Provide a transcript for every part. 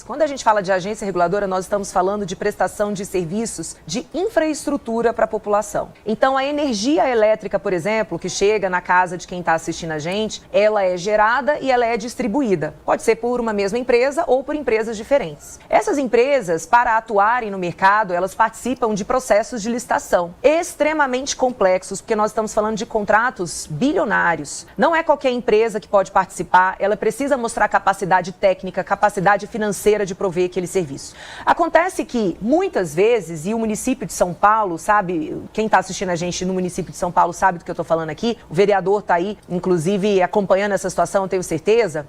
Quando a gente fala de agência reguladora, nós estamos falando de prestação de serviços de infraestrutura para a população. Então, a energia elétrica, por exemplo, que chega na casa de quem está assistindo a gente, ela é gerada e ela é distribuída. Pode ser por uma mesma empresa ou por empresas diferentes. Essas empresas, para atuarem no mercado, elas participam de processos de licitação extremamente complexos, porque nós estamos falando de contratos bilionários. Não é qualquer empresa que pode participar, ela precisa mostrar capacidade técnica, capacidade financeira de prover aquele serviço. Acontece que, muitas vezes, e o município de São Paulo, sabe, quem está assistindo a gente no município de São Paulo sabe do que eu estou falando aqui, o vereador está aí, inclusive, acompanhando essa situação, eu tenho certeza.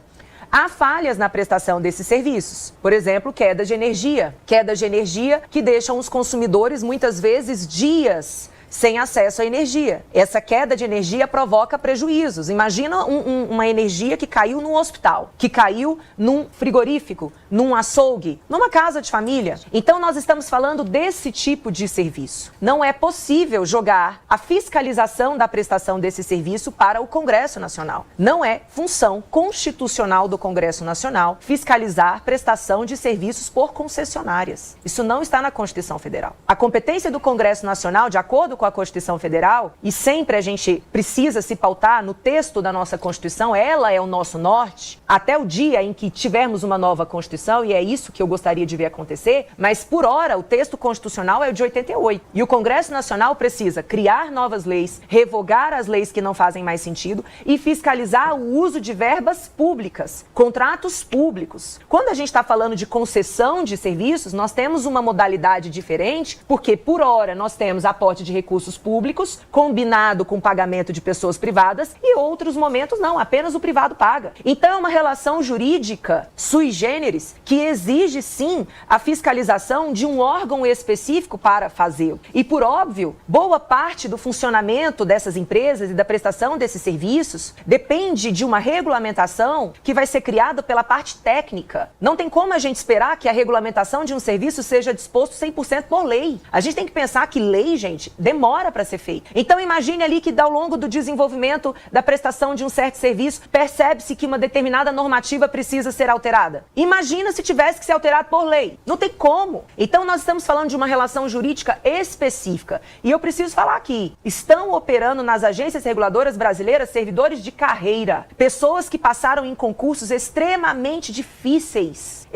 Há falhas na prestação desses serviços. Por exemplo, quedas de energia. Quedas de energia que deixam os consumidores, muitas vezes, dias sem acesso à energia. Essa queda de energia provoca prejuízos. Imagina uma energia que caiu num hospital, que caiu num frigorífico, num açougue, numa casa de família. Então, nós estamos falando desse tipo de serviço. Não é possível jogar a fiscalização da prestação desse serviço para o Congresso Nacional. Não é função constitucional do Congresso Nacional fiscalizar prestação de serviços por concessionárias. Isso não está na Constituição Federal. A competência do Congresso Nacional, de acordo com a Constituição Federal, e sempre a gente precisa se pautar no texto da nossa Constituição, ela é o nosso norte, até o dia em que tivermos uma nova Constituição, e é isso que eu gostaria de ver acontecer, mas por hora o texto constitucional é o de 88. E o Congresso Nacional precisa criar novas leis, revogar as leis que não fazem mais sentido e fiscalizar o uso de verbas públicas, contratos públicos. Quando a gente está falando de concessão de serviços, nós temos uma modalidade diferente, porque por hora nós temos aporte de recursos públicos, combinado com pagamento de pessoas privadas, e outros momentos não, apenas o privado paga. Então é uma relação jurídica sui generis que exige sim a fiscalização de um órgão específico para fazê-lo. E por óbvio, boa parte do funcionamento dessas empresas e da prestação desses serviços depende de uma regulamentação que vai ser criada pela parte técnica. Não tem como a gente esperar que a regulamentação de um serviço seja disposto 100% por lei. A gente tem que pensar que lei, gente, demora para ser feita. Então imagine ali que ao longo do desenvolvimento da prestação de um certo serviço, percebe-se que uma determinada normativa precisa ser alterada. Imagina se tivesse que ser alterado por lei. Não tem como. Então nós estamos falando de uma relação jurídica específica. E eu preciso falar aqui, estão operando nas agências reguladoras brasileiras servidores de carreira, pessoas que passaram em concursos extremamente difíceis,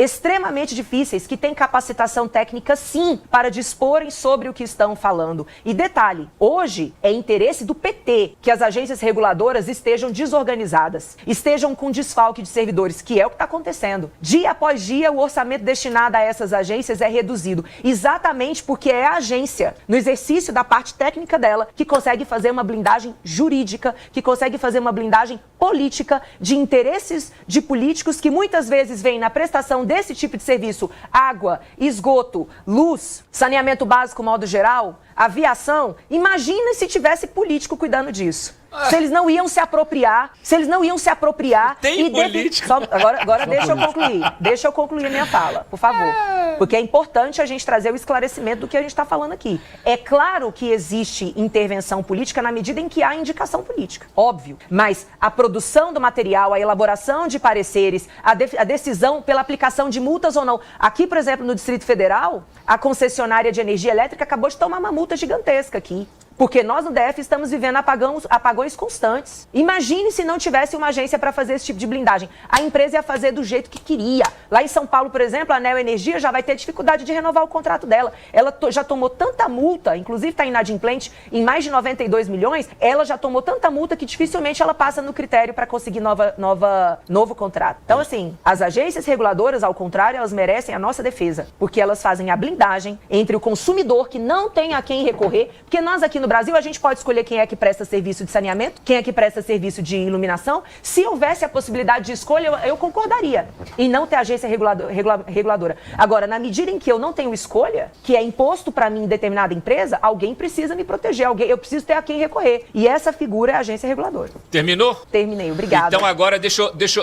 que têm capacitação técnica sim, para disporem sobre o que estão falando. E detalhe, hoje é interesse do PT que as agências reguladoras estejam desorganizadas, estejam com desfalque de servidores, que é o que está acontecendo. Dia após dia, o orçamento destinado a essas agências é reduzido, exatamente porque é a agência, no exercício da parte técnica dela, que consegue fazer uma blindagem jurídica, que consegue fazer uma blindagem política de interesses de políticos que muitas vezes vêm na prestação desse tipo de serviço, água, esgoto, luz, saneamento básico, modo geral, aviação. Imagina se tivesse político cuidando disso. Se eles não iam se apropriar, Tem e política. Agora deixa eu concluir a minha fala, por favor. Porque é importante a gente trazer o esclarecimento do que a gente está falando aqui. É claro que existe intervenção política na medida em que há indicação política, óbvio. Mas a produção do material, a elaboração de pareceres, a decisão pela aplicação de multas ou não. Aqui, por exemplo, no Distrito Federal, a concessionária de energia elétrica acabou de tomar uma multa gigantesca aqui. Porque nós no DF estamos vivendo apagões constantes. Imagine se não tivesse uma agência para fazer esse tipo de blindagem. A empresa ia fazer do jeito que queria. Lá em São Paulo, por exemplo, a Neo Energia já vai ter dificuldade de renovar o contrato dela. Ela já tomou tanta multa, inclusive está inadimplente em mais de 92 milhões, ela já tomou tanta multa que dificilmente ela passa no critério para conseguir novo contrato. Então, assim, as agências reguladoras, ao contrário, elas merecem a nossa defesa, porque elas fazem a blindagem entre o consumidor, que não tem a quem recorrer, porque nós aqui no Brasil, a gente pode escolher quem é que presta serviço de saneamento, quem é que presta serviço de iluminação. Se houvesse a possibilidade de escolha, eu concordaria em não ter agência reguladora. Agora, na medida em que eu não tenho escolha, que é imposto para mim em determinada empresa, alguém precisa me proteger, eu preciso ter a quem recorrer. E essa figura é a agência reguladora. Terminou? Terminei, obrigada. Então agora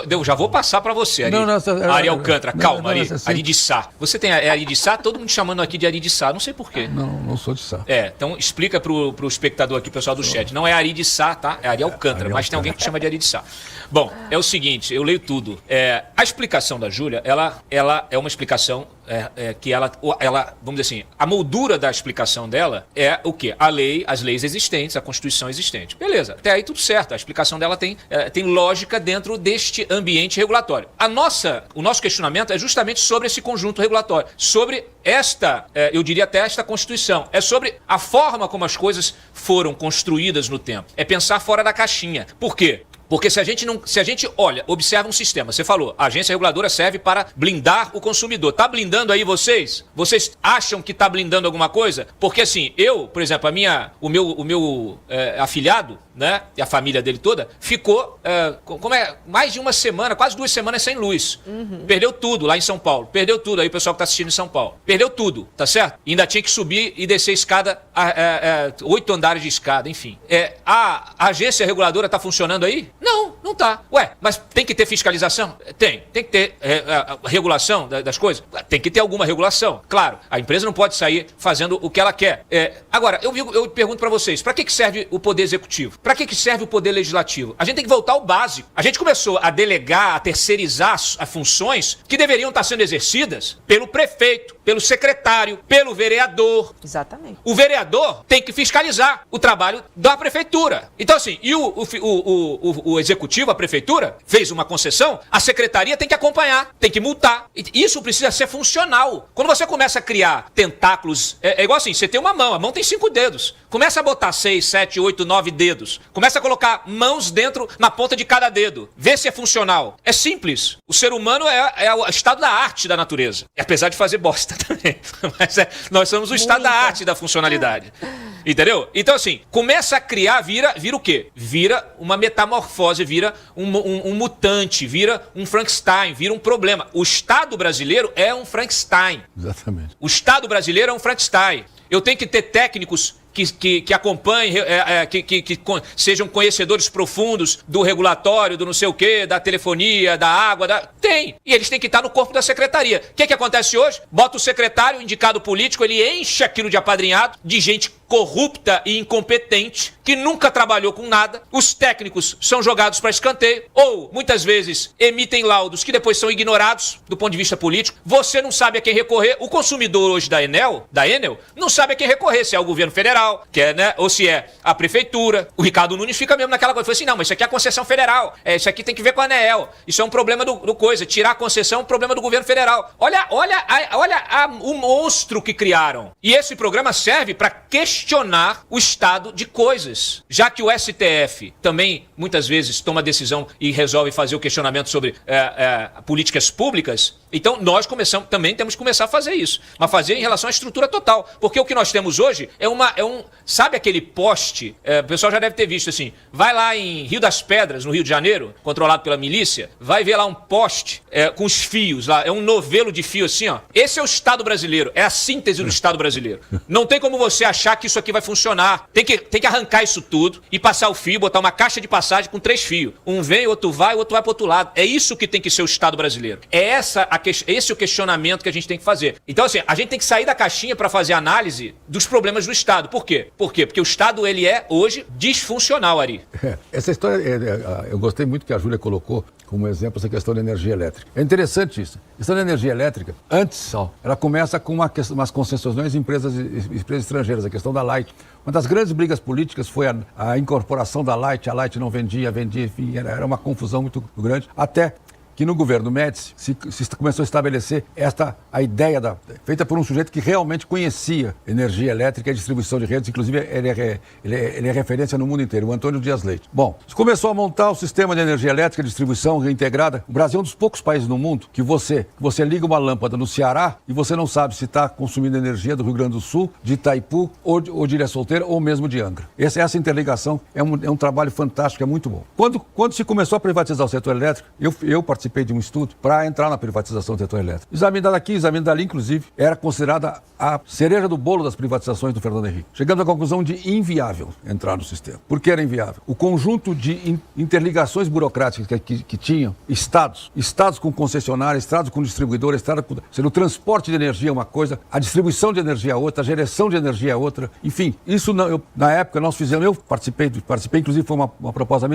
eu já vou passar para você, Ari Alcântara. Calma, Ari de Sá. Você tem Ari de Sá, todo mundo chamando aqui de Ari de Sá, não sei porquê. Não sou de Sá. Então explica pro pro espectador aqui, pessoal do chat. Não é Ari de Sá, tá? É Ari Alcântara, mas tem alguém que chama de Ari de Sá. Bom, é o seguinte, eu leio tudo. A explicação da Júlia, ela é uma explicação que ela, vamos dizer assim, a moldura da explicação dela é o quê? As leis existentes, a Constituição existente. Beleza, até aí tudo certo. A explicação dela tem lógica dentro deste ambiente regulatório. O nosso questionamento é justamente sobre esse conjunto regulatório, sobre eu diria até esta Constituição. É sobre a forma como as coisas foram construídas no tempo. É pensar fora da caixinha. Por quê? Porque se a gente observa um sistema, você falou, a agência reguladora serve para blindar o consumidor. Tá blindando aí vocês? Vocês acham que tá blindando alguma coisa? Porque assim, por exemplo, o meu afilhado, né, e a família dele toda, ficou mais de uma semana, quase 2 semanas sem luz. Uhum. Perdeu tudo lá em São Paulo. Perdeu tudo aí, o pessoal que tá assistindo em São Paulo. Perdeu tudo, tá certo? E ainda tinha que subir e descer escada, 8 andares de escada, enfim. A agência reguladora tá funcionando aí? Não tá. Ué, mas tem que ter fiscalização? Tem que ter regulação das coisas? Tem que ter alguma regulação. Claro, a empresa não pode sair fazendo o que ela quer. Agora, eu pergunto pra vocês, pra que serve o poder executivo? Pra que serve o poder legislativo? A gente tem que voltar ao básico. A gente começou a delegar, a terceirizar as funções que deveriam estar sendo exercidas pelo prefeito, pelo secretário, pelo vereador. Exatamente. O vereador tem que fiscalizar o trabalho da prefeitura. Então, assim, e o executivo, a prefeitura, fez uma concessão, a secretaria tem que acompanhar, tem que multar. Isso precisa ser funcional. Quando você começa a criar tentáculos, é igual assim, você tem uma mão, a mão tem 5 dedos. Começa a botar 6, 7, 8, 9 dedos. Começa a colocar mãos na ponta de cada dedo. Vê se é funcional. É simples. O ser humano é o estado da arte da natureza. E apesar de fazer bosta também. Mas nós somos o estado da arte da funcionalidade. Entendeu? Então, assim, começa a criar, vira o quê? Vira uma metamorfose, vira um mutante, vira um Frankenstein, vira um problema. O Estado brasileiro é um Frankenstein. Exatamente. O Estado brasileiro é um Frankenstein. Eu tenho que ter técnicos que acompanhem, que sejam conhecedores profundos do regulatório, do não sei o quê, da telefonia, da água, Tem. E eles têm que estar no corpo da secretaria. O que acontece hoje? Bota o secretário, indicado político, ele enche aquilo de apadrinhado, de gente corrupta e incompetente, que nunca trabalhou com nada. Os técnicos são jogados para escanteio, ou, muitas vezes, emitem laudos que depois são ignorados do ponto de vista político. Você não sabe a quem recorrer. O consumidor hoje da Enel, não sabe a quem recorrer, se é o governo federal, ou se é a prefeitura. O Ricardo Nunes fica mesmo naquela coisa. Foi assim, não, mas isso aqui é a concessão federal. Isso aqui tem que ver com a ANEEL. Isso é um problema do coisa. Tirar a concessão é um problema do governo federal. Olha o monstro que criaram. E esse programa serve para questionar o estado de coisas. Já que o STF também, muitas vezes, toma decisão e resolve fazer o questionamento sobre políticas públicas, então nós também temos que começar a fazer isso. Mas fazer em relação à estrutura total. Porque o que nós temos hoje sabe aquele poste? O pessoal já deve ter visto assim. Vai lá em Rio das Pedras, no Rio de Janeiro, controlado pela milícia, vai ver lá um poste com os fios lá. É um novelo de fio assim, ó. Esse é o Estado brasileiro. É a síntese do Estado brasileiro. Não tem como você achar que isso aqui vai funcionar. Tem que arrancar isso tudo e passar o fio, botar uma caixa de passagem com 3 fios. Um vem, outro vai, o outro vai pro outro lado. É isso que tem que ser o Estado brasileiro. Esse é o questionamento que a gente tem que fazer. Então, assim, a gente tem que sair da caixinha para fazer análise dos problemas do Estado. Por quê? Porque o Estado, ele é, hoje, disfuncional, Ari. Essa história, eu gostei muito que a Júlia colocou como exemplo essa questão da energia elétrica. É interessante isso. A questão da energia elétrica, antes, ela começa com umas concessões em empresas estrangeiras, a questão da Light. Uma das grandes brigas políticas foi a incorporação da Light. A Light não vendia, enfim, era uma confusão muito grande, até que no governo Médici se começou a estabelecer a ideia feita por um sujeito que realmente conhecia energia elétrica e distribuição de redes, inclusive ele é referência no mundo inteiro, o Antônio Dias Leite. Bom, se começou a montar o sistema de energia elétrica, distribuição reintegrada. O Brasil é um dos poucos países no mundo que você liga uma lâmpada no Ceará e você não sabe se está consumindo energia do Rio Grande do Sul, de Itaipu, ou de Ilha Solteira, ou mesmo de Angra. Essa interligação é um trabalho fantástico, é muito bom. Quando se começou a privatizar o setor elétrico, eu participei participei de um estudo para entrar na privatização do setor elétrico. Exame daqui, exame dali, inclusive, era considerada a cereja do bolo das privatizações do Fernando Henrique. Chegando à conclusão de inviável entrar no sistema. Por que era inviável? O conjunto de interligações burocráticas que tinham estados com concessionárias, estados com distribuidores, o transporte de energia é uma coisa, a distribuição de energia é outra, a geração de energia é outra. Enfim, isso na época nós fizemos, eu participei inclusive foi uma proposta,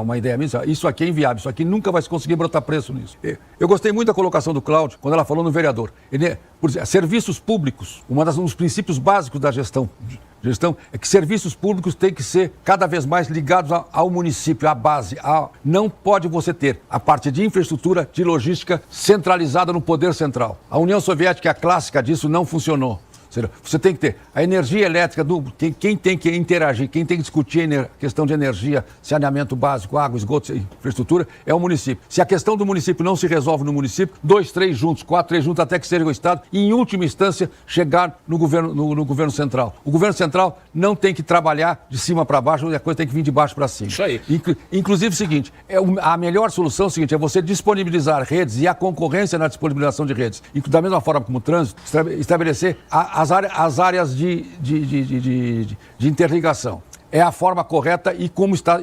uma ideia minha, isso aqui é inviável, isso aqui nunca vai se conseguir botar preço nisso. Eu gostei muito da colocação do Cláudio, quando ela falou no vereador. Por exemplo, serviços públicos, um dos princípios básicos da gestão é que serviços públicos têm que ser cada vez mais ligados ao município, à base. Não pode você ter a parte de infraestrutura, de logística centralizada no poder central. A União Soviética, a clássica disso, não funcionou. Você tem que ter a energia elétrica, quem tem que interagir, quem tem que discutir a questão de energia, saneamento básico, água, esgoto, infraestrutura, é o município. Se a questão do município não se resolve no município, 2, 3 juntos, 4, 3 juntos, até que seja o Estado, e em última instância, chegar no governo central. O governo central não tem que trabalhar de cima para baixo, a coisa tem que vir de baixo para cima. Isso aí. Inclusive o seguinte, a melhor solução é o seguinte, é você disponibilizar redes e a concorrência na disponibilização de redes. E da mesma forma como o trânsito, estabelecer as áreas de interligação. É a forma correta e como está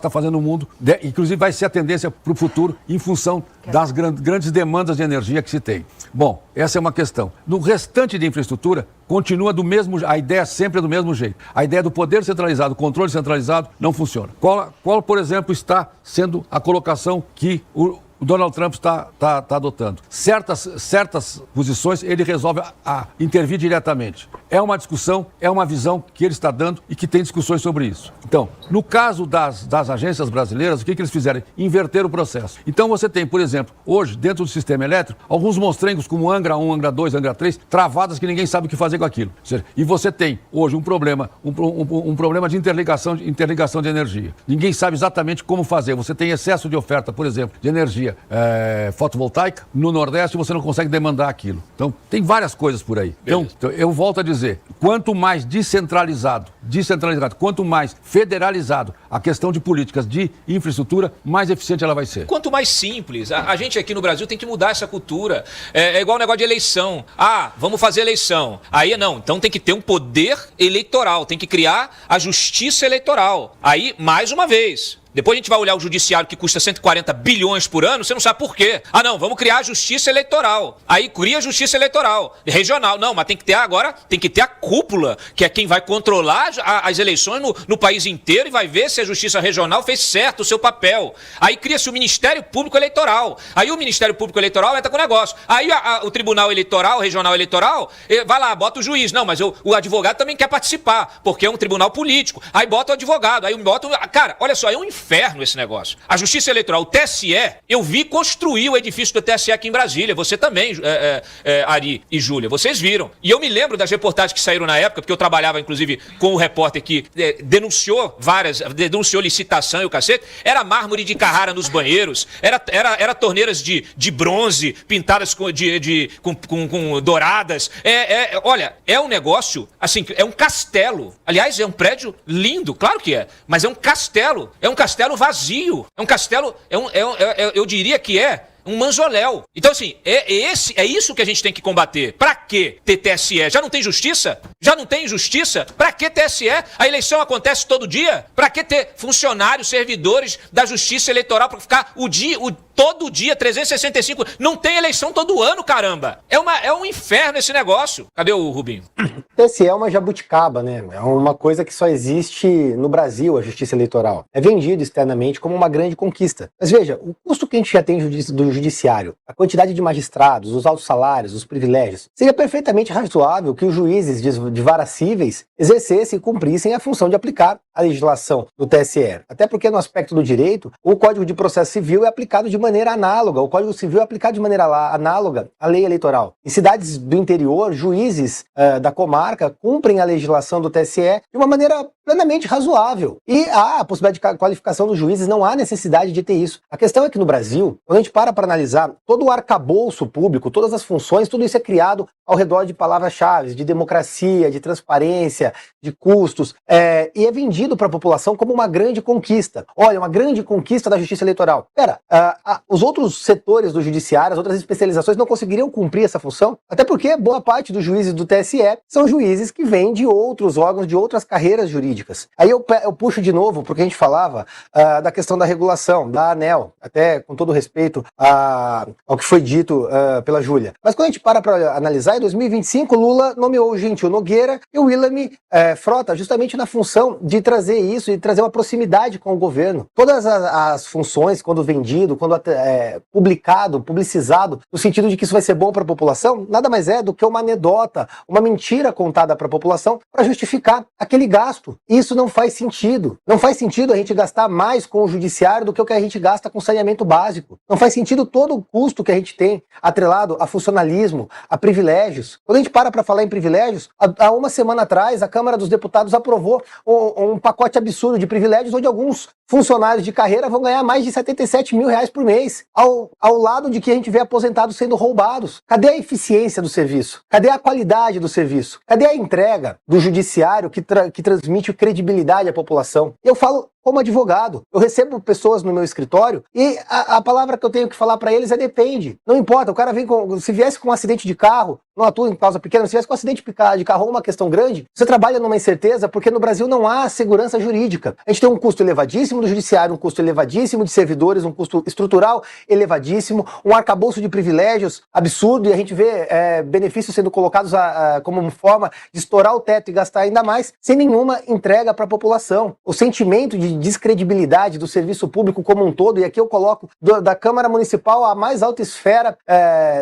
fazendo o mundo. Inclusive vai ser a tendência para o futuro em função das grandes demandas de energia que se tem. Bom, essa é uma questão. No restante de infraestrutura, continua a ideia sempre é do mesmo jeito. A ideia do poder centralizado, controle centralizado, não funciona. Qual, por exemplo, está sendo a colocação que o Donald Trump está adotando? Certas posições ele resolve intervir diretamente. É uma discussão, é uma visão que ele está dando e que tem discussões sobre isso. Então, no caso das agências brasileiras, o que eles fizeram? Inverter o processo. Então você tem, por exemplo, hoje, dentro do sistema elétrico, alguns monstrengos como Angra 1, Angra 2, Angra 3, travadas que ninguém sabe o que fazer com aquilo. E você tem, hoje, um problema de interligação de energia. Ninguém sabe exatamente como fazer. Você tem excesso de oferta, por exemplo, de energia fotovoltaica, no Nordeste você não consegue demandar aquilo. Então, tem várias coisas por aí. Então, eu volto a dizer, quanto mais descentralizado, quanto mais federalizado a questão de políticas de infraestrutura, mais eficiente ela vai ser. Quanto mais simples. A gente aqui no Brasil tem que mudar essa cultura. É igual o negócio de eleição. Vamos fazer eleição. Aí não, então tem que ter um poder eleitoral, tem que criar a justiça eleitoral. Aí, mais uma vez, depois a gente vai olhar o judiciário que custa 140 bilhões por ano, você não sabe por quê. Não, vamos criar a justiça eleitoral. Aí cria a justiça eleitoral. Regional. Não, mas tem que ter a cúpula, que é quem vai controlar as eleições no país inteiro e vai ver se a justiça regional fez certo o seu papel. Aí cria-se o Ministério Público Eleitoral. Aí o Ministério Público Eleitoral entra com o negócio. Aí o Tribunal Eleitoral, Regional Eleitoral, vai lá, bota o juiz. Não, mas o advogado também quer participar, porque é um tribunal político. Aí bota o advogado. Aí bota Cara, olha só, é um inferno esse negócio. A Justiça Eleitoral, o TSE, eu vi construir o edifício do TSE aqui em Brasília. Você também, Ari e Júlia, vocês viram. E eu me lembro das reportagens que saíram na época, porque eu trabalhava, inclusive, com um repórter que denunciou licitação e o cacete. Era mármore de Carrara nos banheiros, era torneiras de bronze pintadas com douradas. Olha, é um negócio, assim, é um castelo. Aliás, é um prédio lindo, claro que é, mas é um castelo. É um castelo vazio. É um castelo, eu diria que é um mausoléu. Então, assim, é isso que a gente tem que combater. Pra que ter TSE? Já não tem justiça? Já não tem justiça? Pra que TSE? A eleição acontece todo dia? Pra que ter funcionários, servidores da Justiça Eleitoral pra ficar todo dia, 365? Não tem eleição todo ano, caramba. É um inferno esse negócio. Cadê o Rubinho? TSE é uma jabuticaba, né? É uma coisa que só existe no Brasil, a Justiça Eleitoral. É vendido externamente como uma grande conquista. Mas veja, o custo que a gente já tem do judiciário, a quantidade de magistrados, os altos salários, os privilégios, seria perfeitamente razoável que os juízes de varas cíveis exercessem e cumprissem a função de aplicar a legislação do TSE. Até porque no aspecto do direito, o Código de Processo Civil é aplicado de maneira análoga, o Código Civil é aplicado de maneira análoga à lei eleitoral. Em cidades do interior, juízes da comarca comarca cumprem a legislação do TSE de uma maneira plenamente razoável. E há a possibilidade de qualificação dos juízes, não há necessidade de ter isso. A questão é que no Brasil, quando a gente para analisar todo o arcabouço público, todas as funções, tudo isso é criado ao redor de palavras-chave, de democracia, de transparência, de custos, e é vendido para a população como uma grande conquista. Olha, uma grande conquista da justiça eleitoral. Os outros setores do judiciário, as outras especializações não conseguiriam cumprir essa função, até porque boa parte dos juízes do TSE são juízes que vêm de outros órgãos, de outras carreiras jurídicas. Aí eu puxo de novo, porque a gente falava da questão da regulação, da ANEEL, até com todo respeito ao que foi dito pela Júlia. Mas quando a gente para analisar, em 2025, Lula nomeou o Gentil Nogueira e o William Frota, justamente na função de trazer isso e trazer uma proximidade com o governo. Todas as funções, quando vendido, quando publicado, publicizado, no sentido de que isso vai ser bom para a população, nada mais é do que uma anedota, uma mentira contada para a população para justificar aquele gasto. Isso não faz sentido. Não faz sentido a gente gastar mais com o judiciário do que o que a gente gasta com saneamento básico. Não faz sentido todo o custo que a gente tem atrelado a funcionalismo, a privilégios. Quando a gente para falar em privilégios, há uma semana atrás, a Câmara dos Deputados aprovou um pacote absurdo de privilégios onde alguns funcionários de carreira vão ganhar mais de 77 mil reais por mês, ao lado de que a gente vê aposentados sendo roubados. Cadê a eficiência do serviço? Cadê a qualidade do serviço? Cadê a entrega do judiciário que transmite credibilidade à população? Eu falo como advogado, eu recebo pessoas no meu escritório e a palavra que eu tenho que falar para eles é depende. Não importa, o cara vem se viesse com um acidente de carro, não atua em causa pequena, se viesse com um acidente de carro ou uma questão grande, você trabalha numa incerteza porque no Brasil não há segurança jurídica. A gente tem um custo elevadíssimo do judiciário, um custo elevadíssimo de servidores, um custo estrutural elevadíssimo, um arcabouço de privilégios absurdo e a gente vê benefícios sendo colocados como forma de estourar o teto e gastar ainda mais, sem nenhuma entrega para a população. O sentimento de descredibilidade do serviço público como um todo, e aqui eu coloco da Câmara Municipal a mais alta esfera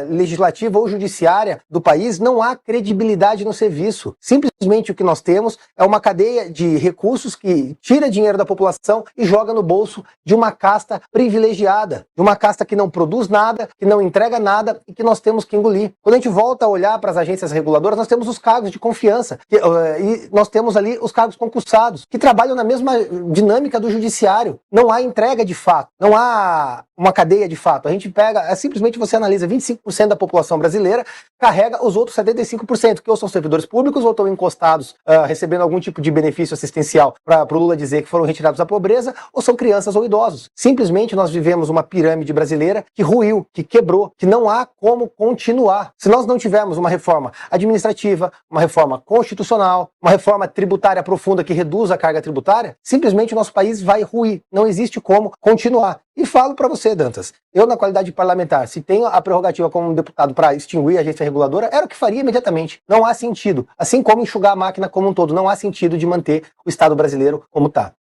legislativa ou judiciária do país, não há credibilidade no serviço. Simplesmente o que nós temos é uma cadeia de recursos que tira dinheiro da população e joga no bolso de uma casta privilegiada, de uma casta que não produz nada, que não entrega nada e que nós temos que engolir. Quando a gente volta a olhar para as agências reguladoras, nós temos os cargos de confiança e nós temos ali os cargos concursados, que trabalham na mesma dinâmica do judiciário. Não há entrega de fato, não há uma cadeia de fato. A gente pega, simplesmente você analisa 25% da população brasileira, carrega os outros 75%, que ou são servidores públicos ou estão encostados, recebendo algum tipo de benefício assistencial para o Lula dizer que foram retirados da pobreza, ou são crianças ou idosos. Simplesmente nós vivemos uma pirâmide brasileira que ruiu, que quebrou, que não há como continuar. Se nós não tivermos uma reforma administrativa, uma reforma constitucional, uma reforma tributária profunda que reduza a carga tributária, simplesmente o nosso país vai ruir. Não existe como continuar. E falo para você, Dantas, eu na qualidade de parlamentar, se tenho a prerrogativa como deputado para extinguir a agência reguladora, era o que faria imediatamente. Não há sentido. Assim como enxugar a máquina como um todo, não há sentido de manter o Estado brasileiro como está.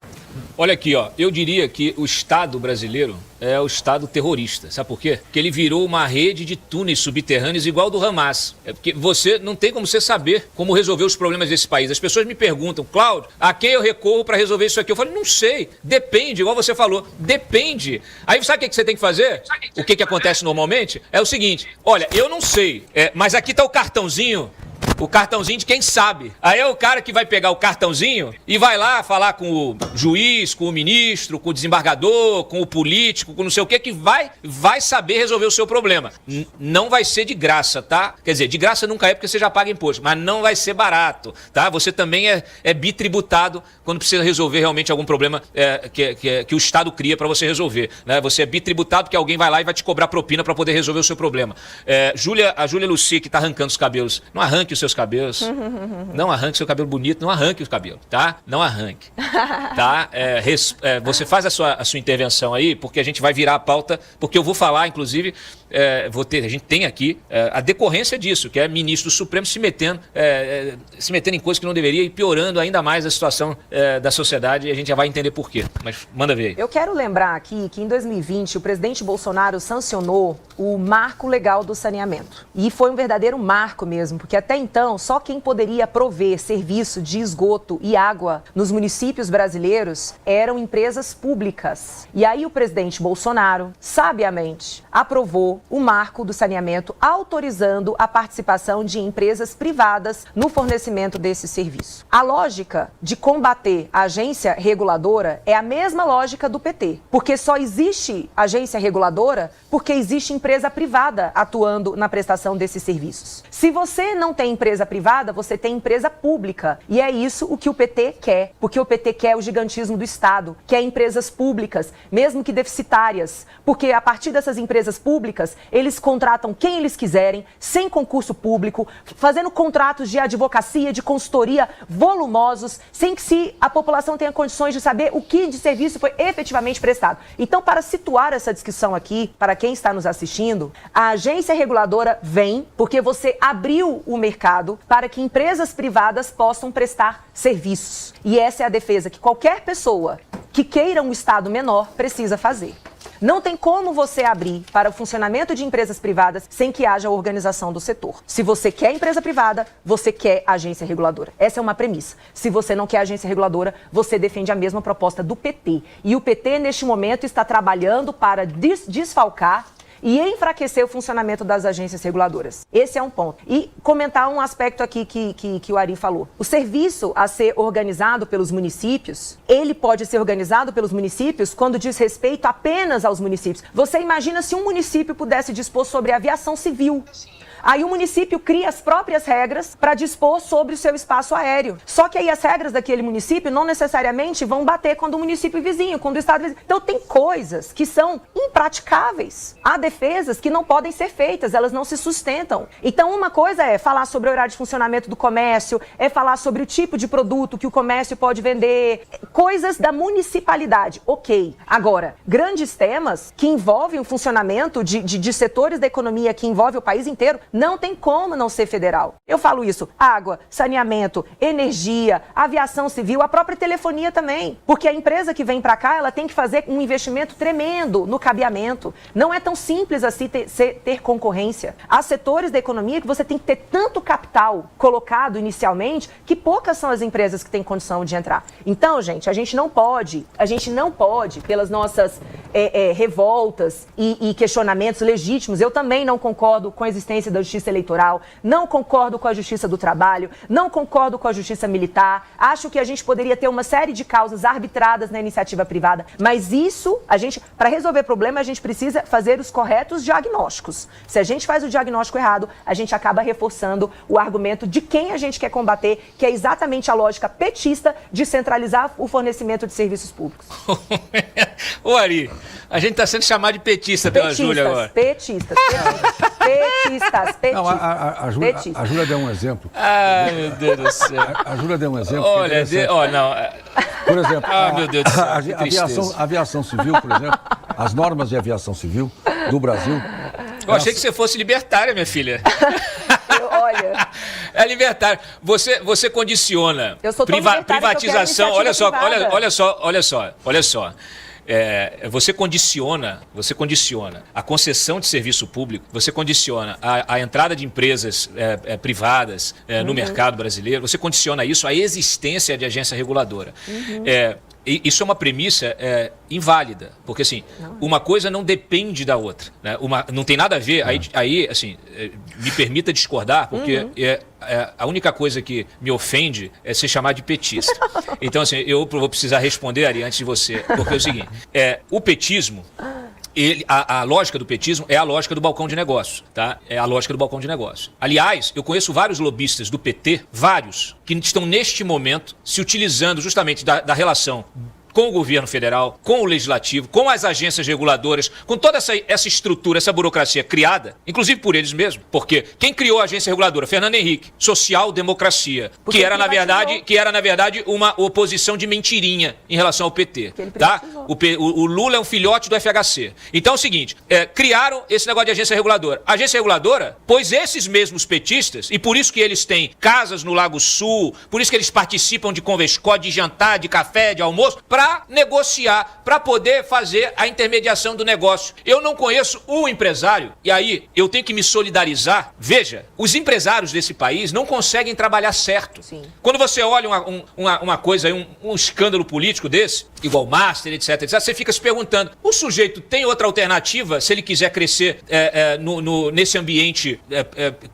Olha aqui, ó, eu diria que o Estado brasileiro é o Estado terrorista. Sabe por quê? Porque ele virou uma rede de túneis subterrâneos igual do Hamas. É porque você não tem como você saber como resolver os problemas desse país. As pessoas me perguntam, Cláudio, a quem eu recorro para resolver isso aqui? Eu falo, não sei, depende, igual você falou, depende. Aí sabe o que você tem que fazer? O que acontece normalmente? É o seguinte, olha, eu não sei, mas aqui tá o cartãozinho de quem sabe. Aí é o cara que vai pegar o cartãozinho e vai lá falar com o juiz, com o ministro, com o desembargador, com o político, com não sei o que vai saber resolver o seu problema. Não vai ser de graça, tá? Quer dizer, de graça nunca é porque você já paga imposto, mas não vai ser barato, tá? Você também é bitributado quando precisa resolver realmente algum problema que o Estado cria para você resolver, né? Você é bitributado porque alguém vai lá e vai te cobrar propina para poder resolver o seu problema. A Júlia Lucy, que tá arrancando os cabelos, não arranque os seus cabelos, não arranque seu cabelo bonito, não arranque os cabelos, tá? Não arranque, tá? Você faz a sua intervenção aí, porque a gente vai virar a pauta, porque eu vou falar, inclusive, a gente tem aqui a decorrência disso, que é ministro Supremo se metendo em coisas que não deveria e piorando ainda mais a situação da sociedade, e a gente já vai entender por quê. Mas manda ver aí. Eu quero lembrar aqui que em 2020 o presidente Bolsonaro sancionou o Marco Legal do Saneamento. E foi um verdadeiro marco mesmo, porque até então só quem poderia prover serviço de esgoto e água nos municípios brasileiros eram empresas públicas. E aí o presidente Bolsonaro, sabiamente, aprovou criou o marco do saneamento autorizando a participação de empresas privadas no fornecimento desse serviço. A lógica de combater a agência reguladora é a mesma lógica do PT, porque só existe agência reguladora porque existe empresa privada atuando na prestação desses serviços. Se você não tem empresa privada, você tem empresa pública. E é isso o que o PT quer, porque o PT quer o gigantismo do Estado, quer empresas públicas, mesmo que deficitárias, porque a partir dessas empresas públicas, eles contratam quem eles quiserem, sem concurso público, fazendo contratos de advocacia, de consultoria volumosos, sem que a população tenha condições de saber o que de serviço foi efetivamente prestado. Então, para situar essa discussão aqui, para quem está nos assistindo, a agência reguladora vem porque você abriu o mercado para que empresas privadas possam prestar serviços. E essa é a defesa que qualquer pessoa que queira um Estado menor precisa fazer. Não tem como você abrir para o funcionamento de empresas privadas sem que haja organização do setor. Se você quer empresa privada, você quer agência reguladora. Essa é uma premissa. Se você não quer agência reguladora, você defende a mesma proposta do PT. E o PT, neste momento, está trabalhando para desfalcar e enfraquecer o funcionamento das agências reguladoras. Esse é um ponto. E comentar um aspecto aqui que o Ari falou. O serviço a ser organizado pelos municípios, ele pode ser organizado pelos municípios quando diz respeito apenas aos municípios. Você imagina se um município pudesse dispor sobre aviação civil. Aí o município cria as próprias regras para dispor sobre o seu espaço aéreo. Só que aí as regras daquele município não necessariamente vão bater com o do município vizinho, com o do estado vizinho. Então tem coisas que são impraticáveis. Há defesas que não podem ser feitas, elas não se sustentam. Então uma coisa é falar sobre o horário de funcionamento do comércio, é falar sobre o tipo de produto que o comércio pode vender, coisas da municipalidade, ok. Agora, grandes temas que envolvem o funcionamento de setores da economia que envolve o país inteiro, não tem como não ser federal. Eu falo isso, água, saneamento, energia, aviação civil, a própria telefonia também. Porque a empresa que vem para cá, ela tem que fazer um investimento tremendo no cabeamento. Não é tão simples assim ter concorrência. Há setores da economia que você tem que ter tanto capital colocado inicialmente que poucas são as empresas que têm condição de entrar. Então, gente, a gente não pode, pelas nossas revoltas e questionamentos legítimos, eu também não concordo com a existência da justiça eleitoral, não concordo com a justiça do trabalho, não concordo com a justiça militar, acho que a gente poderia ter uma série de causas arbitradas na iniciativa privada, mas isso, para resolver problema, a gente precisa fazer os corretos diagnósticos. Se a gente faz o diagnóstico errado, a gente acaba reforçando o argumento de quem a gente quer combater, que é exatamente a lógica petista de centralizar o fornecimento de serviços públicos. Ô Ari, a gente está sendo chamado de petista pela Júlia agora. Petistas. Não, a Júlia deu um exemplo. Ai, meu Deus do céu. A Júlia deu um exemplo. Olha, não. Por exemplo, meu Deus do céu, a aviação civil, por exemplo, as normas de aviação civil do Brasil. Eu achei que você fosse libertária, minha filha. Olha. É libertária. Você condiciona privatização. Olha só. Você condiciona a concessão de serviço público, você condiciona a entrada de empresas privadas no mercado brasileiro, você condiciona isso à existência de agência reguladora. Isso é uma premissa inválida, porque assim, uma coisa não depende da outra, né? Não tem nada a ver, aí assim, me permita discordar, porque a única coisa que me ofende é ser chamado de petista. Então assim, eu vou precisar responder, Ari, antes de você, porque é o seguinte, o petismo, a lógica do petismo é a lógica do balcão de negócios, tá? É a lógica do balcão de negócios. Aliás, eu conheço vários lobistas do PT, que estão neste momento se utilizando justamente da relação com o governo federal, com o legislativo, com as agências reguladoras, com toda essa estrutura, essa burocracia criada, inclusive por eles mesmos, porque quem criou a agência reguladora? Fernando Henrique, social-democracia, que era na verdade uma oposição de mentirinha em relação ao PT, tá? O Lula é um filhote do FHC. Então é o seguinte, criaram esse negócio de agência reguladora. A agência reguladora pôs esses mesmos petistas, e por isso que eles têm casas no Lago Sul, por isso que eles participam de Convescó, de jantar, de café, de almoço, para a negociar para poder fazer a intermediação do negócio. Eu não conheço um empresário, e aí eu tenho que me solidarizar. Veja, os empresários desse país não conseguem trabalhar certo. Sim. Quando você olha uma coisa, um escândalo político desse, igual Master, etc, você fica se perguntando, o sujeito tem outra alternativa se ele quiser crescer nesse ambiente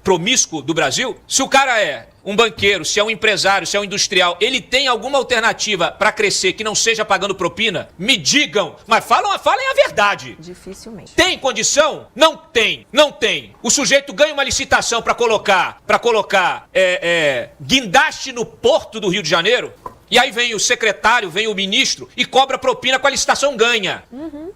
promíscuo do Brasil? Se o cara é um banqueiro, se é um empresário, se é um industrial, ele tem alguma alternativa para crescer que não seja pagando propina? Me digam, mas falem a verdade. Dificilmente. Tem condição? Não tem, não tem. O sujeito ganha uma licitação para colocar guindaste no porto do Rio de Janeiro, e aí vem o secretário, vem o ministro e cobra propina com a licitação, ganha.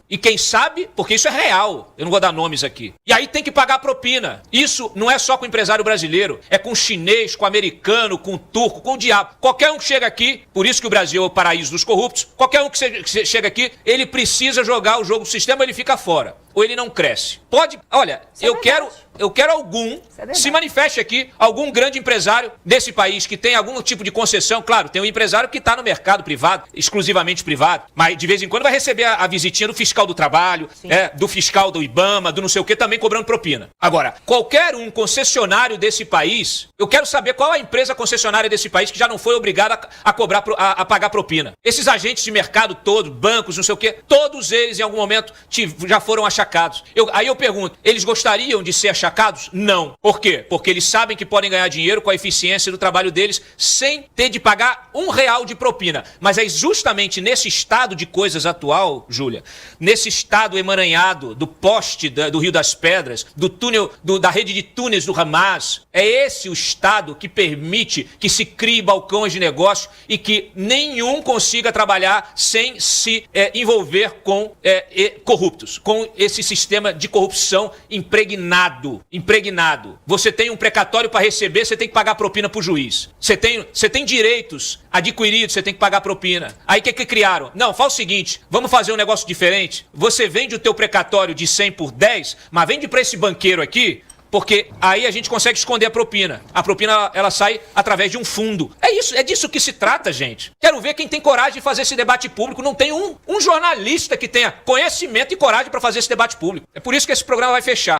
E quem sabe, porque isso é real, eu não vou dar nomes aqui. E aí tem que pagar a propina. Isso não é só com o empresário brasileiro, é com o chinês, com o americano, com o turco, com o diabo. Qualquer um que chega aqui, por isso que o Brasil é o paraíso dos corruptos, qualquer um que chega aqui, ele precisa jogar o jogo do sistema, ele fica fora. Ou ele não cresce. Pode, olha, eu quero algum, se manifeste aqui, algum grande empresário desse país que tem algum tipo de concessão. Claro, tem um empresário que está no mercado privado, exclusivamente privado, mas de vez em quando vai receber a visitinha do fiscal do trabalho, do fiscal do IBAMA, do não sei o que, também cobrando propina. Agora, qualquer um concessionário desse país, eu quero saber qual a empresa concessionária desse país que já não foi obrigada a pagar propina. Esses agentes de mercado todos, bancos, não sei o que, todos eles em algum momento já foram achacados. Aí eu pergunto, eles gostariam de ser achacados? Não. Por quê? Porque eles sabem que podem ganhar dinheiro com a eficiência do trabalho deles sem ter de pagar R$1 de propina. Mas é justamente nesse estado de coisas atual, Júlia, nesse estado emaranhado do poste do Rio das Pedras, do túnel, da rede de túneis do Hamas, é esse o estado que permite que se crie balcões de negócio e que nenhum consiga trabalhar sem se envolver com corruptos, com esse sistema de corrupção impregnado. Você tem um precatório para receber, você tem que pagar propina para o juiz. Você tem direitos adquiridos, você tem que pagar propina. Aí o que criaram? Não, faz o seguinte, vamos fazer um negócio diferente. Você vende o teu precatório de 100 por 10, mas vende para esse banqueiro aqui, porque aí a gente consegue esconder a propina. A propina, ela sai através de um fundo. É isso, é disso que se trata, gente. Quero ver quem tem coragem de fazer esse debate público. Não tem um jornalista que tenha conhecimento e coragem para fazer esse debate público. É por isso que esse programa vai fechar.